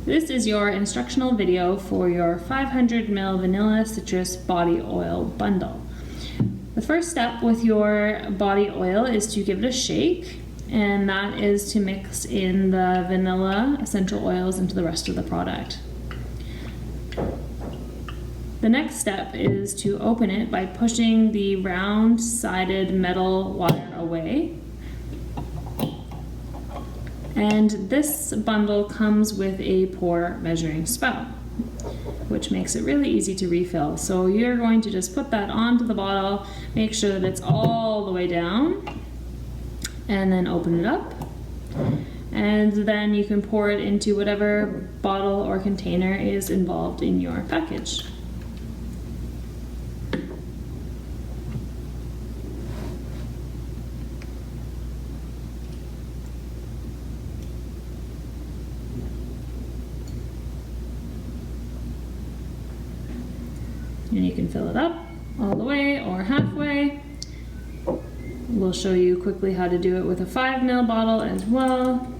This is your instructional video for your 500 ml vanilla citrus body oil bundle. The first step with your body oil is to give it a shake, and that is to mix in the vanilla essential oils into the rest of the product. The next step is to open it by pushing the round-sided metal wire away. And this bundle comes with a pour measuring spout, which makes it really easy to refill. So you're going to just put that onto the bottle, make sure that it's all the way down, and then open it up. And then you can pour it into whatever bottle or container is involved in your package. And you can fill it up all the way or halfway. We'll show you quickly how to do it with a 5 ml bottle as well.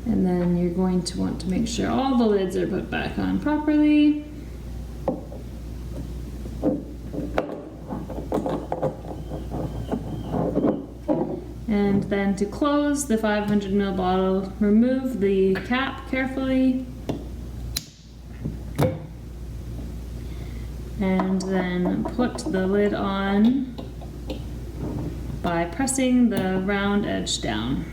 And then you're going to want to make sure all the lids are put back on properly. And then to close the 500 ml bottle, remove the cap carefully. And then put the lid on by pressing the round edge down.